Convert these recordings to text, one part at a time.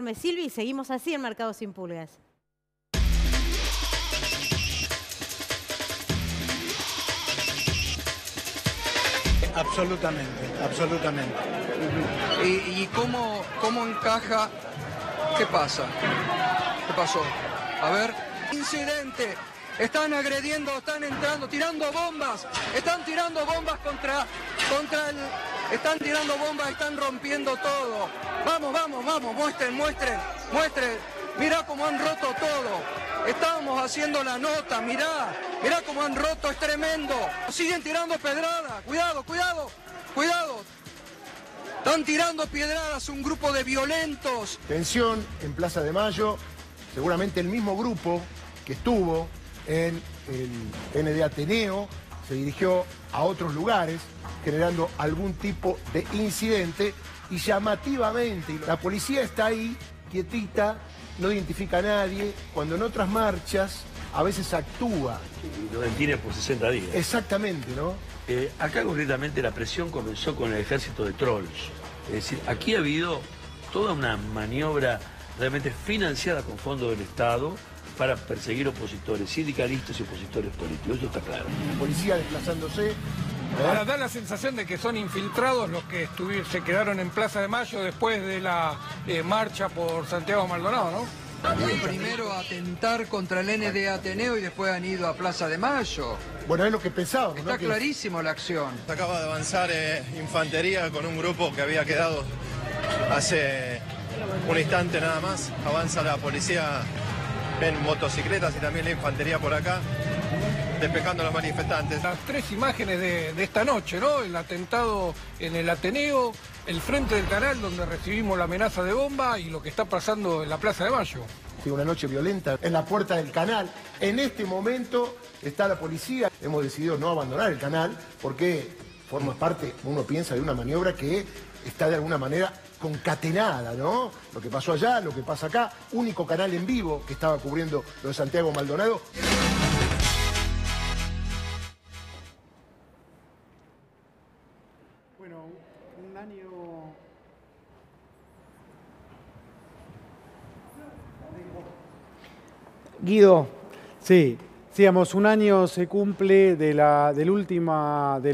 informe Silvi y seguimos así en Mercado Sin Pulgas. Absolutamente, absolutamente. ¿Y cómo encaja? ¿Qué pasa? ¿Qué pasó? A ver. Incidente. Están agrediendo, están entrando, tirando bombas. Están tirando bombas contra el... Están tirando bombas, están rompiendo todo. Vamos, muestren. Mirá cómo han roto todo. Estábamos haciendo la nota, mirá cómo han roto, es tremendo. Siguen tirando pedradas, cuidado. Están tirando piedradas un grupo de violentos. Tensión en Plaza de Mayo, seguramente el mismo grupo que estuvo en el ND Ateneo se dirigió a otros lugares generando algún tipo de incidente y llamativamente la policía está ahí quietita, no identifica a nadie, cuando en otras marchas a veces actúa. Y lo detiene por 60 días. Exactamente, ¿no? Acá concretamente la presión comenzó con el ejército de trolls. Es decir, aquí ha habido toda una maniobra realmente financiada con fondos del Estado para perseguir opositores, sindicalistas y opositores políticos. Eso está claro. La policía desplazándose. Ahora da la sensación de que son infiltrados los que se quedaron en Plaza de Mayo después de la marcha por Santiago Maldonado, ¿no? Primero atentar contra el ND Ateneo y después han ido a Plaza de Mayo. Bueno, es lo que pensábamos, Está clarísimo la acción. Acaba de avanzar infantería con un grupo que había quedado hace un instante nada más. Avanza la policía en motocicletas y también la infantería por acá, despejando a los manifestantes. Las tres imágenes de esta noche, ¿no? El atentado en el Ateneo, el frente del canal donde recibimos la amenaza de bomba y lo que está pasando en la Plaza de Mayo. Sí, una noche violenta en la puerta del canal. En este momento está la policía. Hemos decidido no abandonar el canal porque forma parte, uno piensa, de una maniobra que está de alguna manera concatenada, ¿no? Lo que pasó allá, lo que pasa acá. Único canal en vivo que estaba cubriendo lo de Santiago Maldonado. Bueno, un año... Guido, sí, digamos, un año se cumple de la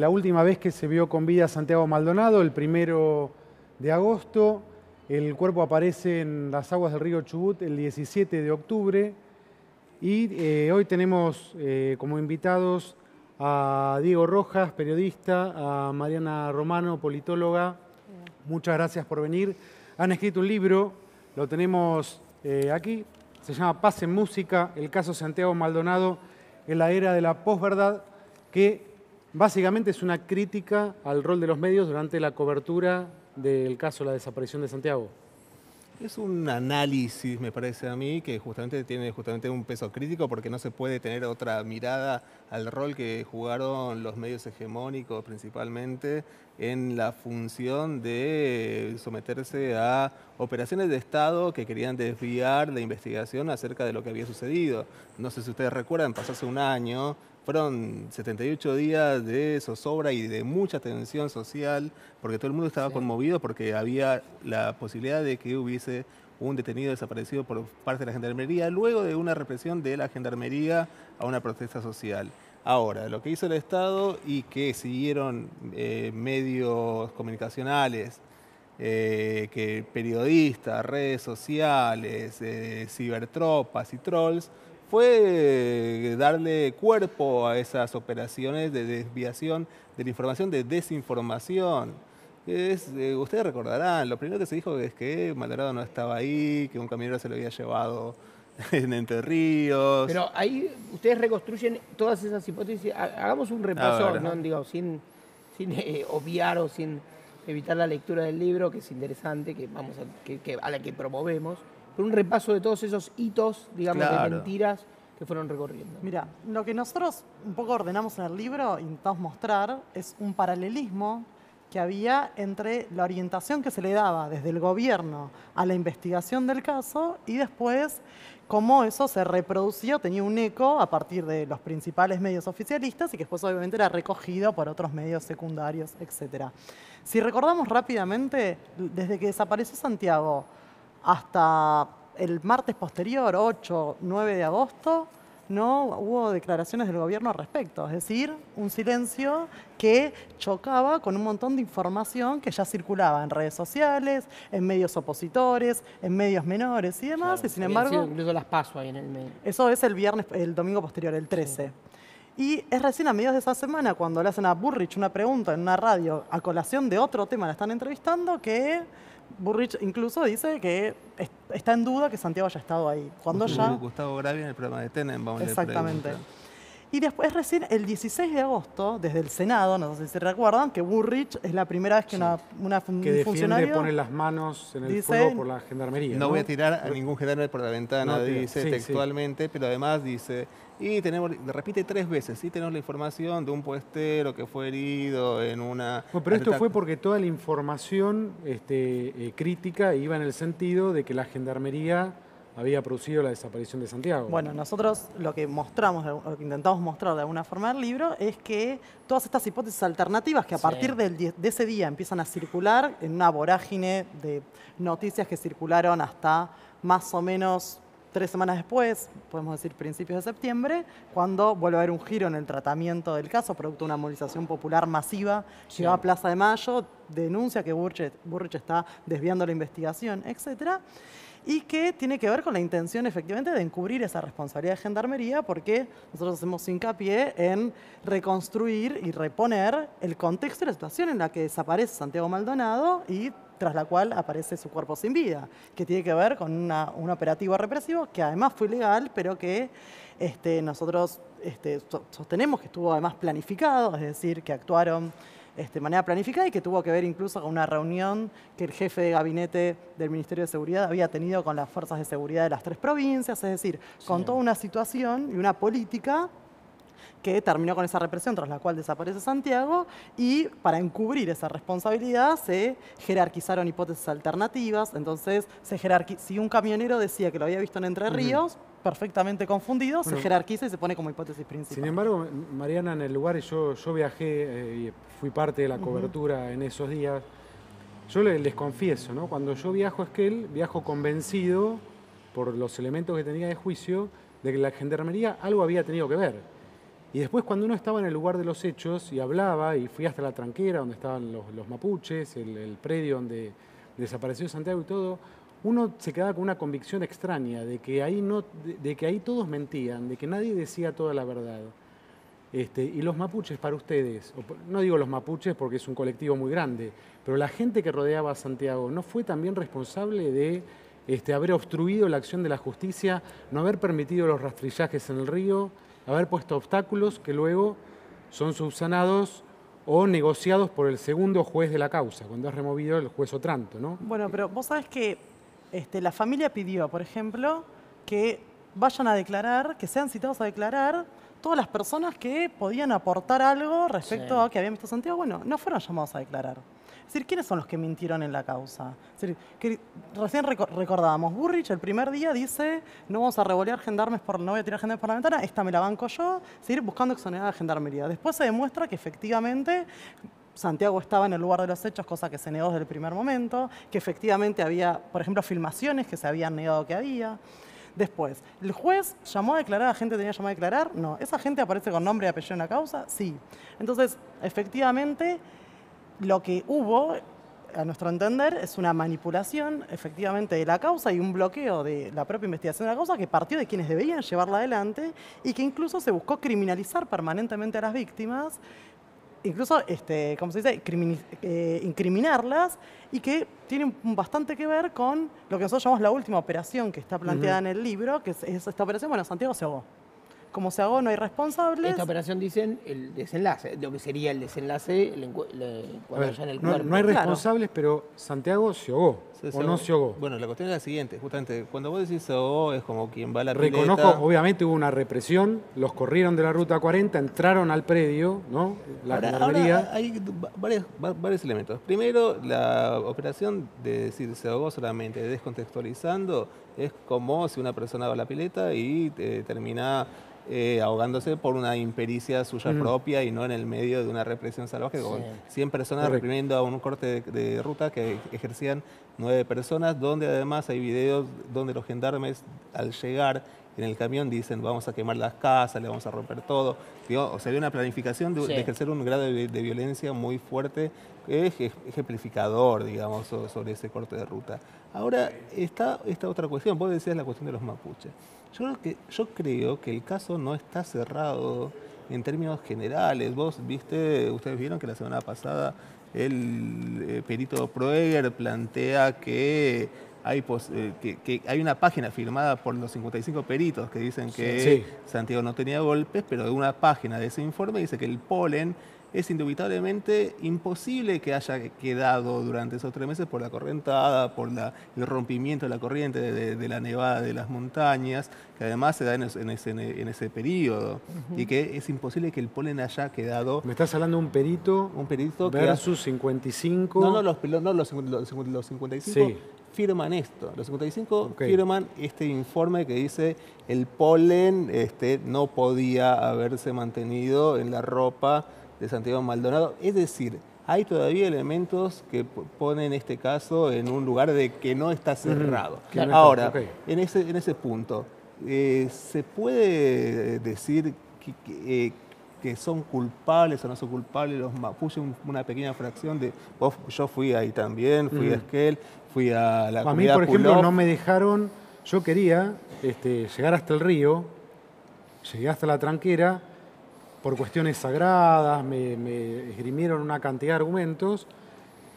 última vez que se vio con vida Santiago Maldonado, el 1 de agosto. El cuerpo aparece en las aguas del río Chubut el 17 de octubre. Y hoy tenemos como invitados a Diego Rojas, periodista, a Mariana Romano, politóloga. Muchas gracias por venir. Han escrito un libro, lo tenemos aquí. Se llama Paz en Música, el caso Santiago Maldonado en la era de la posverdad, que básicamente es una crítica al rol de los medios durante la cobertura del caso de la desaparición de Santiago. Es un análisis, me parece a mí, que tiene un peso crítico porque no se puede tener otra mirada al rol que jugaron los medios hegemónicos principalmente en la función de someterse a operaciones de Estado que querían desviar la investigación acerca de lo que había sucedido. No sé si ustedes recuerdan, pasó hace un año, fueron 78 días de zozobra y de mucha tensión social, porque todo el mundo estaba conmovido porque había la posibilidad de que hubiese un detenido desaparecido por parte de la Gendarmería, luego de una represión de la Gendarmería a una protesta social. Ahora, lo que hizo el Estado y que siguieron medios comunicacionales, que periodistas, redes sociales, cibertropas y trolls, fue darle cuerpo a esas operaciones de desviación de la información, de desinformación. Ustedes recordarán, lo primero que se dijo es que Maldonado no estaba ahí, que un camionero se lo había llevado en Entre Ríos. Pero ahí ustedes reconstruyen todas esas hipótesis. Hagamos un repaso, ¿no? Digo, sin obviar o sin evitar la lectura del libro, que es interesante, a la que promovemos. Pero un repaso de todos esos hitos, digamos, de mentiras que fueron recorriendo. Mira, lo que nosotros un poco ordenamos en el libro, intentamos mostrar, es un paralelismo que había entre la orientación que se le daba desde el gobierno a la investigación del caso y después cómo eso se reproducía, tenía un eco a partir de los principales medios oficialistas y que después obviamente era recogido por otros medios secundarios, etc. Si recordamos rápidamente, desde que desapareció Santiago hasta el martes posterior, 8, 9 de agosto, no hubo declaraciones del gobierno al respecto. Es decir, un silencio que chocaba con un montón de información que ya circulaba en redes sociales, en medios opositores, en medios menores y demás. Claro, y sin embargo, incluso las PASO ahí en el medio. eso es el domingo posterior, el 13. Sí. Y es recién a mediados de esa semana, cuando le hacen a Burrich una pregunta en una radio a colación de otro tema, la están entrevistando, que Burrich incluso dice que está en duda que Santiago haya estado ahí. Cuando Gustavo Gravia en el programa de Tenenbaum. Exactamente. Y después recién el 16 de agosto, desde el Senado, no sé si recuerdan, que Burrich es la primera vez que un funcionario pone las manos en el fuego por la gendarmería. No voy a tirar a ningún gendarme por la ventana, dice textualmente, pero además dice, y repite 3 veces, y tenemos la información de un puestero que fue herido en una... Bueno, pero esto fue porque toda la información crítica iba en el sentido de que la gendarmería había producido la desaparición de Santiago. Bueno, nosotros lo que mostramos, lo que intentamos mostrar de alguna forma del libro es que todas estas hipótesis alternativas que a partir de ese día empiezan a circular en una vorágine de noticias que circularon hasta más o menos 3 semanas después, podemos decir principios de septiembre, cuando vuelve a haber un giro en el tratamiento del caso, producto de una movilización popular masiva que va a Plaza de Mayo, denuncia que Burrich está desviando la investigación, etcétera. Y que tiene que ver con la intención efectivamente de encubrir esa responsabilidad de Gendarmería, porque nosotros hacemos hincapié en reconstruir y reponer el contexto y la situación en la que desaparece Santiago Maldonado y tras la cual aparece su cuerpo sin vida, que tiene que ver con un operativo represivo que además fue ilegal, pero que nosotros sostenemos que estuvo además planificado, es decir, que actuaron de manera planificada y que tuvo que ver incluso con una reunión que el jefe de gabinete del Ministerio de Seguridad había tenido con las fuerzas de seguridad de las 3 provincias, es decir, con toda una situación y una política que terminó con esa represión tras la cual desaparece Santiago, y para encubrir esa responsabilidad se jerarquizaron hipótesis alternativas. Entonces, si un camionero decía que lo había visto en Entre Ríos, perfectamente confundido, se jerarquiza y se pone como hipótesis principal. Sin embargo, Mariana, en el lugar, yo viajé y fui parte de la cobertura en esos días. Yo les confieso, ¿no? Cuando yo viajo a Esquel, viajo convencido por los elementos que tenía de juicio de que la Gendarmería algo había tenido que ver. Y después, cuando uno estaba en el lugar de los hechos y hablaba, y fui hasta la tranquera donde estaban los mapuches, el predio donde desapareció Santiago y todo, uno se quedaba con una convicción extraña de que ahí todos mentían, de que nadie decía toda la verdad. Y los mapuches, para ustedes, no digo los mapuches porque es un colectivo muy grande, pero la gente que rodeaba a Santiago, ¿no fue también responsable de haber obstruido la acción de la justicia, no haber permitido los rastrillajes en el río, haber puesto obstáculos que luego son subsanados o negociados por el segundo juez de la causa, cuando es removido el juez Otranto, ¿no? Bueno, pero vos sabés que la familia pidió, por ejemplo, que vayan a declarar, que sean citados a declarar todas las personas que podían aportar algo respecto a que habían visto a Santiago. Bueno, no fueron llamados a declarar. Es decir, ¿quiénes son los que mintieron en la causa? Es decir, que recién recordábamos, Burrich el primer día dice, no vamos a revolear gendarmes, no voy a tirar gendarmes por la ventana, esta me la banco yo, seguir buscando exonerar a Gendarmería. Después se demuestra que efectivamente Santiago estaba en el lugar de los hechos, cosa que se negó desde el primer momento, que efectivamente había, por ejemplo, filmaciones que se habían negado que había. Después, ¿el juez llamó a declarar? ¿La gente tenía llamado a declarar? No. ¿Esa gente aparece con nombre y apellido en la causa? Sí. Entonces, efectivamente, lo que hubo, a nuestro entender, es una manipulación efectivamente de la causa y un bloqueo de la propia investigación de la causa que partió de quienes debían llevarla adelante y que incluso se buscó criminalizar permanentemente a las víctimas, incluso, ¿cómo se dice?, incriminarlas, y que tiene bastante que ver con lo que nosotros llamamos la última operación que está planteada en el libro, que es esta operación, bueno, Santiago se ahogó. Como se ahogó, no hay responsables. Esta operación dicen el desenlace, lo que sería el desenlace cuando haya en el cuerpo. No hay responsables, pero Santiago se ahogó, ¿o no se ahogó? Bueno, la cuestión es la siguiente, justamente, cuando vos decís se ahogó, es como quien va a la Reconozco, pileta. obviamente hubo una represión, los corrieron de la Ruta 40, entraron al predio, ¿no? La Gendarmería. Ahora hay varios elementos. Primero, la operación de decir se ahogó solamente, descontextualizando, es como si una persona va a la pileta y termina ahogándose por una impericia suya propia y no en el medio de una represión salvaje, con 100 personas reprimiendo a un corte de ruta que ejercían 9 personas, donde además hay videos donde los gendarmes al llegar en el camión dicen vamos a quemar las casas, le vamos a romper todo. Digo, o sea, hay una planificación de ejercer un grado de violencia muy fuerte que es ejemplificador, digamos, sobre ese corte de ruta. Ahora, está esta otra cuestión, vos decías la cuestión de los mapuches. Yo creo que el caso no está cerrado en términos generales. Ustedes vieron que la semana pasada el perito Proeger plantea que hay una página firmada por los 55 peritos que dicen que Santiago no tenía golpes, pero una página de ese informe dice que el polen es indubitablemente imposible que haya quedado durante esos 3 meses por la correntada, por el rompimiento de la corriente de la nevada de las montañas, que además se da en ese periodo, y que es imposible que el polen haya quedado... ¿Me estás hablando de un perito versus 55? No, los 55 firman esto. Los 55 firman este informe que dice el polen no podía haberse mantenido en la ropa de Santiago Maldonado. Es decir, hay todavía elementos que ponen este caso en un lugar de que no está cerrado. Ahora, en ese punto, ¿se puede decir que son culpables o no son culpables los mapuches? Una pequeña fracción de... Yo fui ahí también, fui a Esquel, fui a la comunidad A mí, por ejemplo, Pulov. no me dejaron... Yo quería llegar hasta el río, llegué hasta la tranquera, por cuestiones sagradas, me esgrimieron una cantidad de argumentos.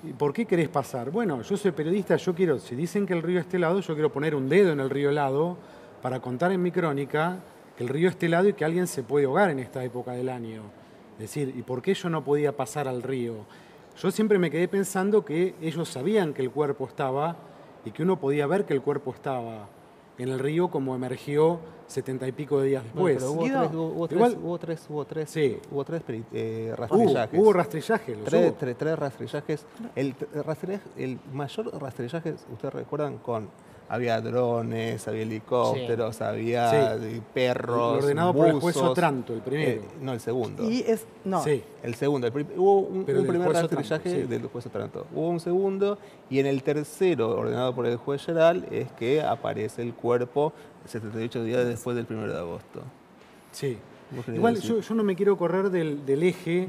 ¿Y por qué querés pasar? Bueno, yo soy periodista, yo quiero, si dicen que el río está helado, yo quiero poner un dedo en el río helado para contar en mi crónica que el río está helado y que alguien se puede ahogar en esta época del año. Es decir, ¿y por qué yo no podía pasar al río? Yo siempre me quedé pensando que ellos sabían que el cuerpo estaba y que uno podía ver que el cuerpo estaba en el río como emergió 70 y pico de días después. Bueno, pero hubo tres rastrillajes. Hubo rastrillaje, Tres rastrillajes. El mayor rastrillaje, ustedes recuerdan, había drones, había helicópteros, había perros, ordenado buzos. por el juez Otranto, el primero. No, el segundo. El segundo. Hubo un primer rastrillaje del juez Otranto. Hubo un segundo, y en el tercero, ordenado por el juez Geral, es que aparece el cuerpo 78 días después del 1 de agosto. Sí. Igual yo no me quiero correr del eje,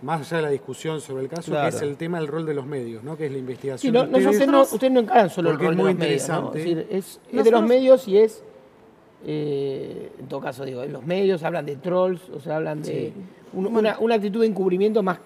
más allá de la discusión sobre el caso, que es el tema del rol de los medios, ¿no? Que es la investigación. Ustedes no encaran solo el rol de los medios, ¿no? Es decir, es de los medios y es, en todo caso digo, en los medios hablan de trolls, o sea, hablan de una actitud de encubrimiento más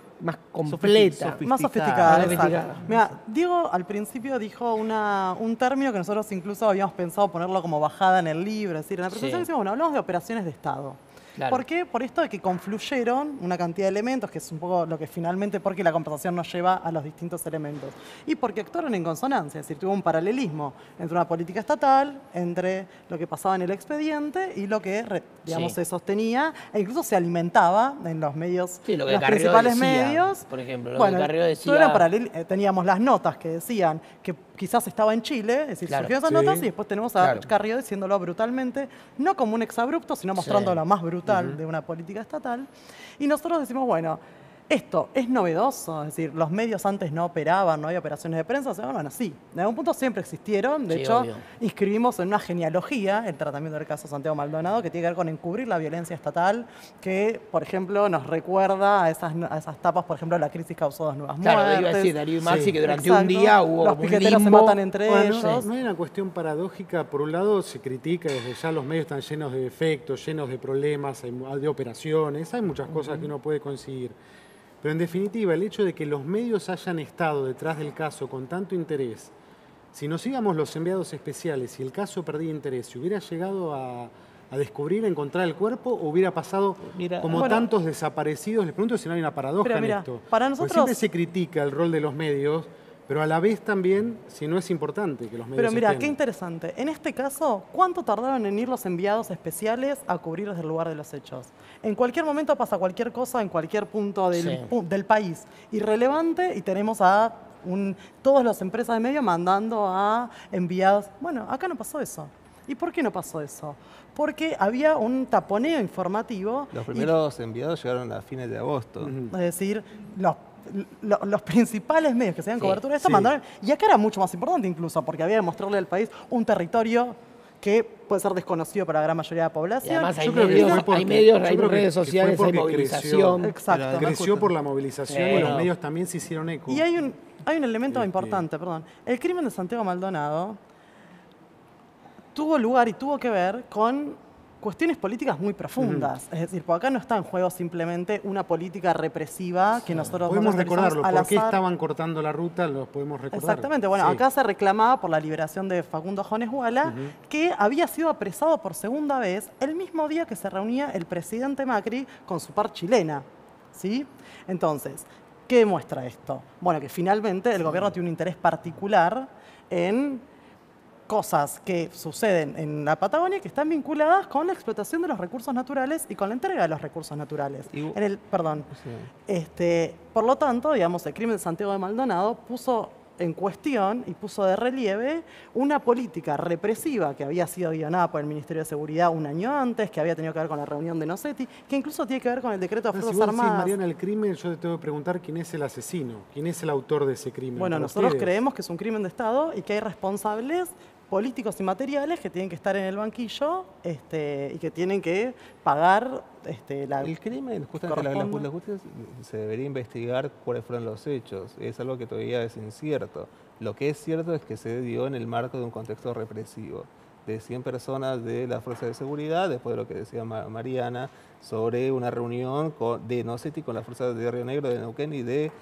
completa. Más sofisticada. Mira, Diego al principio dijo un término que nosotros incluso habíamos pensado ponerlo como bajada en el libro. Es decir, en la presentación decimos, bueno, hablamos de operaciones de Estado. Claro. ¿Por qué? Por esto de que confluyeron una cantidad de elementos, que es un poco lo que finalmente, porque la conversación nos lleva a los distintos elementos. Y porque actuaron en consonancia, es decir, tuvo un paralelismo entre una política estatal, entre lo que pasaba en el expediente y lo que, digamos, se sostenía e incluso se alimentaba en los medios, lo que los principales medios. Por ejemplo, lo que Carrió decía. Teníamos las notas que decían que quizás estaba en Chile, es decir, surgieron esas notas, y después tenemos a Carrió diciéndolo brutalmente, no como un exabrupto, sino mostrando lo más brutal de una política estatal. Y nosotros decimos, bueno, esto es novedoso, es decir, los medios antes no operaban, no había operaciones de prensa, o sea, bueno, sí, en algún punto siempre existieron, de hecho, inscribimos en una genealogía el tratamiento del caso Santiago Maldonado, que tiene que ver con encubrir la violencia estatal, que, por ejemplo, nos recuerda a esas tapas, por ejemplo, la crisis causó 2 nuevas muertes. Claro, iba a decir Darío y Maxi que durante un día hubo los piqueteros se matan entre ellos. No hay una cuestión paradójica. Por un lado se critica, desde ya los medios están llenos de defectos, llenos de problemas, de operaciones, hay muchas cosas que uno puede conseguir. Pero en definitiva, el hecho de que los medios hayan estado detrás del caso con tanto interés, si nos íbamos los enviados especiales y el caso perdía interés, si hubiera llegado a descubrir, a encontrar el cuerpo, o hubiera pasado tantos desaparecidos. Les pregunto si no hay una paradoja en esto. Para nosotros, porque siempre se critica el rol de los medios, pero a la vez también, si no es importante que los medios Pero mira, estén. qué interesante. En este caso, ¿cuánto tardaron en ir los enviados especiales a cubrir desde el lugar de los hechos? En cualquier momento pasa cualquier cosa en cualquier punto del país irrelevante y tenemos a todas las empresas de medios mandando a enviados. Bueno, acá no pasó eso. ¿Y por qué no pasó eso? Porque había un taponeo informativo. Los primeros enviados llegaron a fines de agosto. Es decir, los principales medios que se dan cobertura de esto mandaron. Y acá era mucho más importante incluso, porque había que mostrarle al país un territorio que puede ser desconocido para la gran mayoría de la población. Y además hay redes sociales, hay movilización. Exacto. Creció por la movilización y los medios también se hicieron eco. Y hay un elemento importante, perdón. El crimen de Santiago Maldonado tuvo lugar y tuvo que ver con cuestiones políticas muy profundas. Es decir, por acá no está en juego simplemente una política represiva que nosotros podemos recordarlo. ¿Por qué azar. estaban cortando la ruta? Los podemos recordar. Exactamente. Bueno, acá se reclamaba por la liberación de Facundo Jones Guala, que había sido apresado por segunda vez el mismo día que se reunía el presidente Macri con su par chilena. ¿Sí? Entonces, ¿qué demuestra esto? Bueno, que finalmente el gobierno tiene un interés particular en cosas que suceden en la Patagonia que están vinculadas con la explotación de los recursos naturales y con la entrega de los recursos naturales. Por lo tanto, digamos, el crimen de Santiago de Maldonado puso en cuestión y puso de relieve una política represiva que había sido guionada por el Ministerio de Seguridad un año antes, que había tenido que ver con la reunión de Nocetti, que incluso tiene que ver con el decreto de Fuerzas Armadas. Si Mariana, el crimen, yo te tengo que preguntar quién es el asesino, quién es el autor de ese crimen. Bueno, nosotros creemos que es un crimen de Estado y que hay responsables políticos y materiales que tienen que estar en el banquillo y que tienen que pagar el crimen, justamente la justicia se debería investigar cuáles fueron los hechos. Es algo que todavía es incierto. Lo que es cierto es que se dio en el marco de un contexto represivo de 100 personas de las fuerzas de seguridad, después de lo que decía Mariana, sobre una reunión de Nocetti con las fuerzas de Río Negro, de Neuquén y de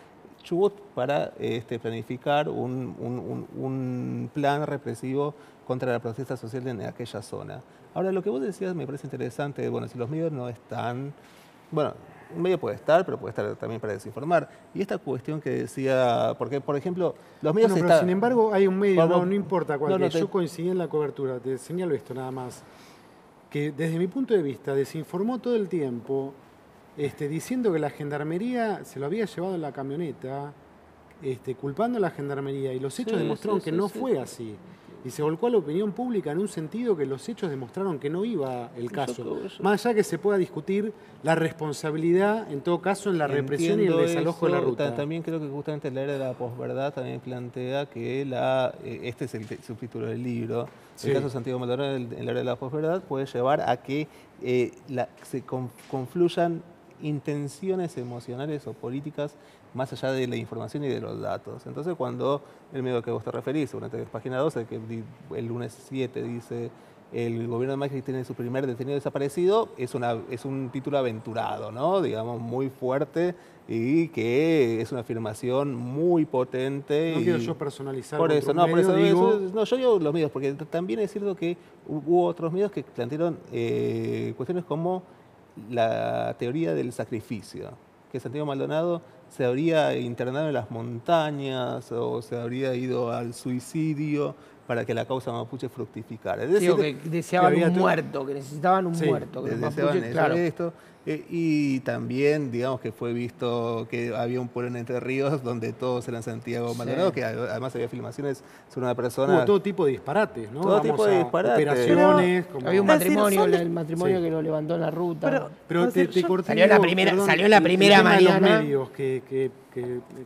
Chubut para planificar un plan represivo contra la protesta social en aquella zona. Ahora, lo que vos decías me parece interesante. Bueno, si los medios no están... Bueno, un medio puede estar, pero puede estar también para desinformar. Y esta cuestión que decía... Porque, por ejemplo, los medios pero están... sin embargo, hay un medio, no importa cuál, yo coincidí en la cobertura, te señalo esto nada más, que desde mi punto de vista desinformó todo el tiempo, diciendo que la gendarmería se lo había llevado en la camioneta, culpando a la gendarmería, y los hechos demostraron que no fue así. Y se volcó a la opinión pública en un sentido que los hechos demostraron que no iba el caso. Más allá que se pueda discutir la responsabilidad, en todo caso, en la represión y el desalojo de la ruta. También creo que justamente la era de la posverdad también plantea que este es el subtítulo del libro, el caso de Santiago Maldonado en la era de la posverdad puede llevar a que se confluyan intenciones emocionales o políticas más allá de la información y de los datos. Entonces, cuando el medio que vos te referís, durante página 12, que el lunes 7 dice el gobierno de Macri tiene su primer detenido desaparecido, es un título aventurado, ¿no? Digamos, muy fuerte y que es una afirmación muy potente. No quiero yo personalizar. Por eso, no, por eso digo... No, yo digo los medios, porque también es cierto que hubo otros medios que plantearon cuestiones como la teoría del sacrificio, que Santiago Maldonado se habría internado en las montañas o se habría ido al suicidio para que la causa mapuche fructificara. Es decir, que deseaban un muerto, que necesitaban un muerto. Que deseaban esto. Y también, digamos, que fue visto que había un pueblo en Entre Ríos donde todos eran Santiago Maldonado, que además había filmaciones sobre una persona... Hubo todo tipo de disparates, ¿no? Todo tipo de disparates. Operaciones. Había un matrimonio, el matrimonio que lo levantó en la ruta. Pero te corté. Salió la primera Mariana. Los medios que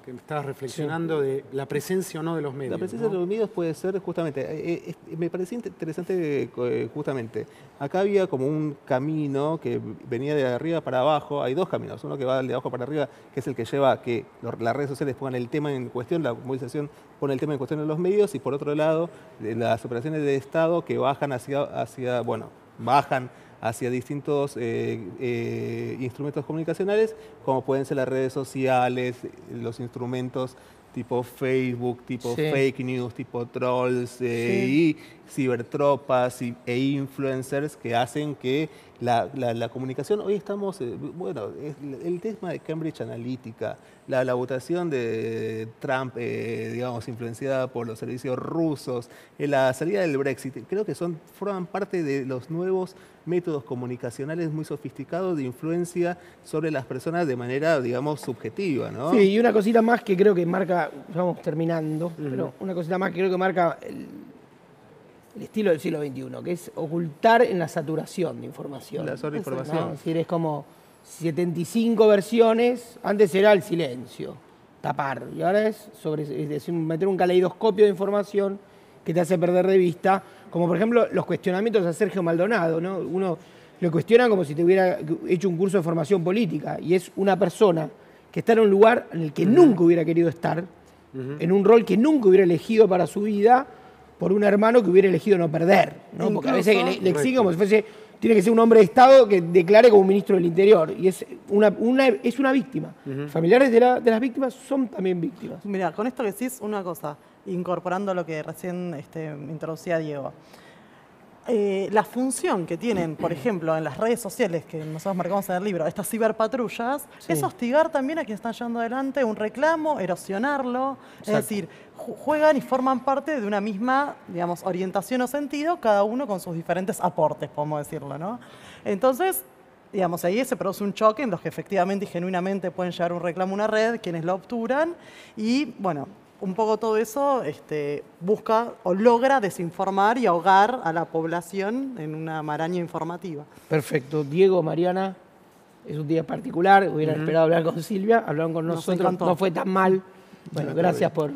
estabas reflexionando de la presencia o no de los medios. La presencia de los medios puede ser justamente... me parecía interesante justamente. Acá había como un camino que venía de arriba para abajo. Hay dos caminos. Uno que va de abajo para arriba, que es el que lleva a que las redes sociales pongan el tema en cuestión, la movilización pone el tema en cuestión en los medios, y por otro lado, las operaciones de Estado que bajan hacia distintos instrumentos comunicacionales, como pueden ser las redes sociales, los instrumentos tipo Facebook, tipo fake news, tipo trolls y cibertropas e influencers que hacen que la comunicación... Hoy estamos, el tema de Cambridge Analytica, la votación de Trump, digamos, influenciada por los servicios rusos, la salida del Brexit, creo que forman parte de los nuevos métodos comunicacionales muy sofisticados de influencia sobre las personas de manera, digamos, subjetiva, ¿no? Sí, y una cosita más que creo que marca, vamos terminando, pero una cosita más que creo que marca el estilo del siglo XXI, que es ocultar en la saturación de información. La sobreinformación. ¿No? Es decir, es como 75 versiones, antes era el silencio, tapar, y ahora es decir, meter un caleidoscopio de información que te hace perder de vista, como por ejemplo los cuestionamientos a Sergio Maldonado, ¿no? Uno lo cuestiona como si te hubiera hecho un curso de formación política, y es una persona que está en un lugar en el que nunca hubiera querido estar, en un rol que nunca hubiera elegido para su vida, por un hermano que hubiera elegido no perder, ¿no? Porque a veces le exigen como si fuese, tiene que ser un hombre de Estado que declare como ministro del Interior, y es una víctima. Familiares de las víctimas son también víctimas. Mira, con esto que decís, una cosa, incorporando lo que recién introducía Diego. La función que tienen, por ejemplo, en las redes sociales que nosotros marcamos en el libro, estas ciberpatrullas, es hostigar también a quienes están llevando adelante un reclamo, erosionarlo. Exacto. Es decir, juegan y forman parte de una misma, digamos, orientación o sentido, cada uno con sus diferentes aportes, podemos decirlo, ¿no? Entonces, digamos, ahí se produce un choque en los que efectivamente y genuinamente pueden llevar un reclamo a una red, quienes lo obturan, y bueno, un poco todo eso busca o logra desinformar y ahogar a la población en una maraña informativa. Perfecto. Diego, Mariana, es un día particular. Hubieran esperado hablar con Silvia, hablaron con nosotros, no fue tan mal. Bueno, gracias por...